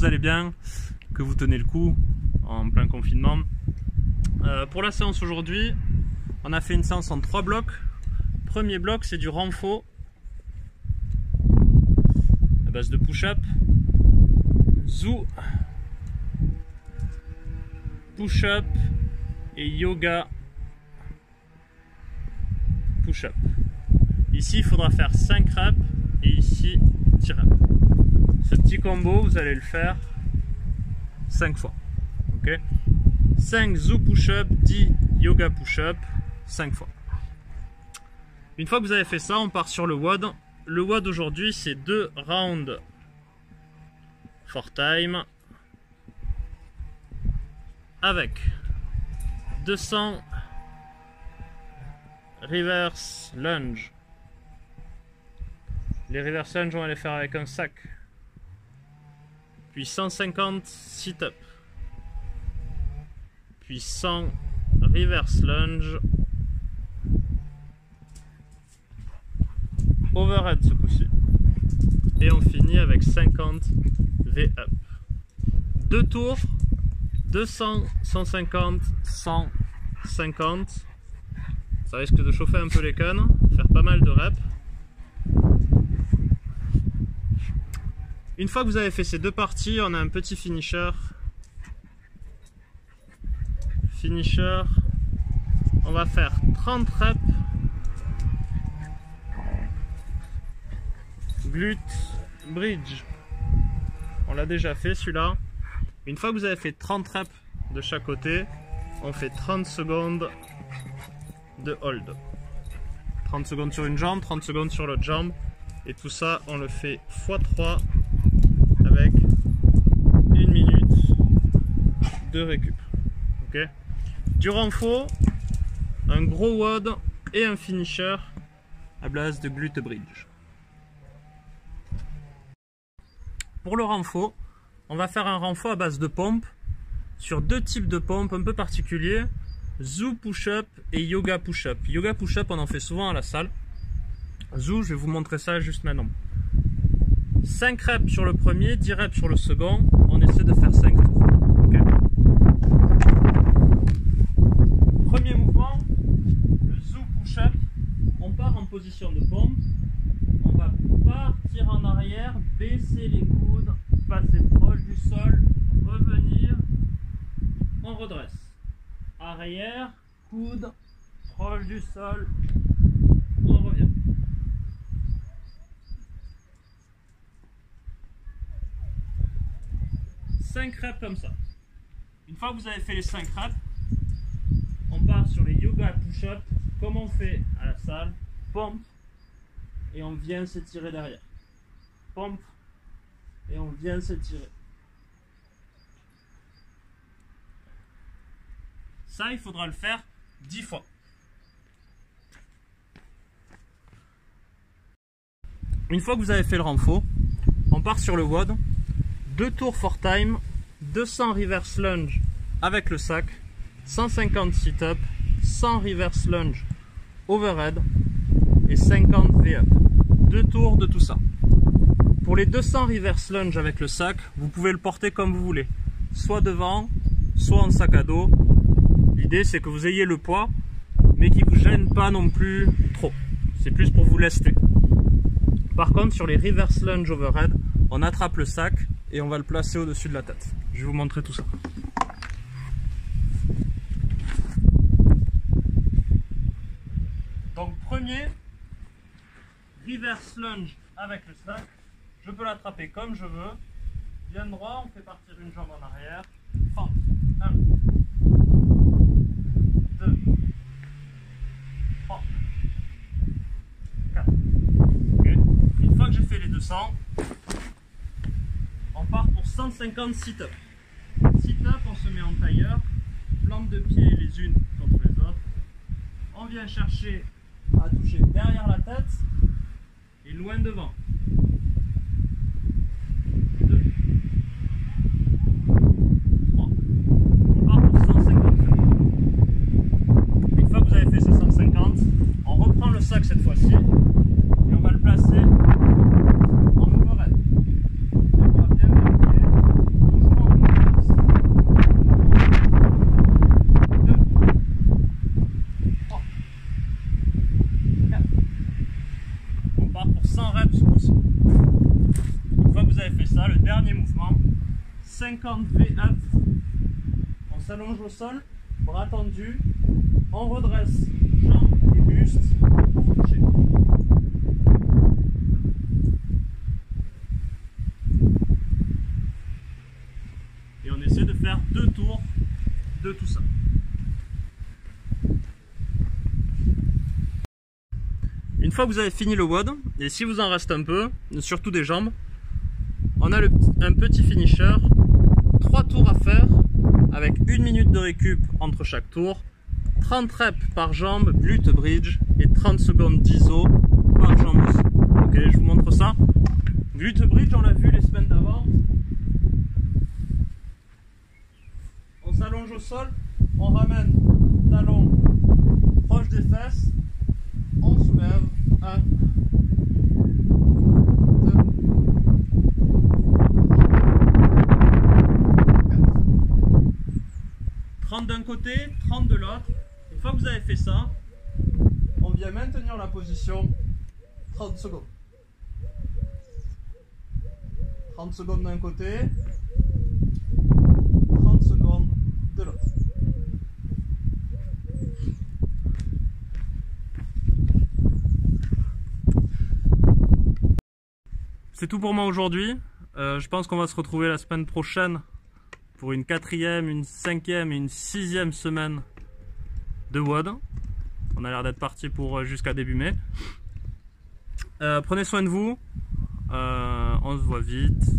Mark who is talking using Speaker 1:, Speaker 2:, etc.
Speaker 1: allez bien, que vous tenez le coup en plein confinement. Pour la séance aujourd'hui, on a fait une séance en 3 blocs. Premier bloc, c'est du renfort à base de push-up, zoo, push-up et yoga push-up. Ici, il faudra faire 5 reps et ici 10 reps. Ce petit combo, vous allez le faire 5 fois. Okay, 5 zoo push-up, 10 yoga push-up, 5 fois. Une fois que vous avez fait ça, on part sur le WOD. Le WOD aujourd'hui, c'est 2 rounds for time avec 200 reverse lunge. Les reverse lunge, on va les faire avec un sac. Puis 150 sit-up. Puis 100 reverse lunge. Overhead ce coup-ci. Et on finit avec 50 V-up. 2 tours, 200, 150, 100, 50. Ça risque de chauffer un peu les cannes, faire pas mal de reps. Une fois que vous avez fait ces 2 parties, on a un petit finisher. On va faire 30 reps. Glute bridge. On l'a déjà fait celui-là. Une fois que vous avez fait 30 reps de chaque côté, on fait 30 secondes de hold. 30 secondes sur une jambe, 30 secondes sur l'autre jambe. Et tout ça, on le fait x3 avec 1 minute de récup. Okay, du renfort, un gros WOD et un finisher à base de glute bridge. Pour le renfort, on va faire un renfort à base de pompe sur 2 types de pompes un peu particuliers, zoo push-up et yoga push-up. Yoga push-up, on en fait souvent à la salle. Zoo, je vais vous montrer ça juste maintenant. 5 reps sur le premier, 10 reps sur le second. On essaie de faire 5 tours. Okay. Premier mouvement, le zoo push-up. On part en position de pompe. On va partir en arrière, baisser les coudes, passer proche du sol, revenir, on redresse. Arrière, coude, proche du sol, on revient. Cinq reps comme ça. Une fois que vous avez fait les 5 reps, on part sur les yoga push-up comme on fait à la salle, pompe. Et on vient s'étirer derrière. Pompe. Et on vient s'étirer. Ça, il faudra le faire 10 fois. Une fois que vous avez fait le renfort, on part sur le WOD. 2 tours for time, 200 reverse lunge avec le sac, 150 sit-up, 100 reverse lunge overhead et 50 V-up. 2 tours de tout ça. Pour les 200 reverse lunge avec le sac, vous pouvez le porter comme vous voulez. Soit devant, soit en sac à dos. L'idée c'est que vous ayez le poids, mais qui ne vous gêne pas non plus trop. C'est plus pour vous lester. Par contre, sur les reverse lunge overhead, on attrape le sac et on va le placer au-dessus de la tête. Je vais vous montrer tout ça. Donc premier, reverse lunge avec le sac, je peux l'attraper comme je veux. Bien droit, on fait partir une jambe en arrière. Fente. 1, 2, 3, 4. Okay. Une fois que j'ai fait les 200, on part pour 150 sit-up. Sit-up, on se met en tailleur, plante de pieds les unes contre les autres. On vient chercher à toucher derrière la tête et loin devant. 2, 3. On part pour 150. Une fois que vous avez fait ces 150, on reprend le sac cette fois-ci et on va le placer en overhead. On va bien vérifier. ça, le dernier mouvement. 50 V-up. On s'allonge au sol, bras tendus. On redresse jambes et buste pour toucher. Et on essaie de faire 2 tours de tout ça. Une fois que vous avez fini le WOD, et si vous en reste un peu, surtout des jambes, on a un petit finisher, 3 tours à faire avec 1 minute de récup entre chaque tour, 30 reps par jambe, glute bridge et 30 secondes d'iso par jambe aussi. Ok, je vous montre ça. Glute bridge, on l'a vu les semaines d'avant. On s'allonge au sol, on ramène talon proche des fesses, on soulève 1, 2, 30 d'un côté, 30 de l'autre. Une fois que vous avez fait ça, on vient maintenir la position 30 secondes. 30 secondes d'un côté, 30 secondes de l'autre. C'est tout pour moi aujourd'hui. Je pense qu'on va se retrouver la semaine prochaine pour une 4e, une 5e et une 6e semaine de WOD. On a l'air d'être parti pour jusqu'à début mai. Prenez soin de vous. On se voit vite.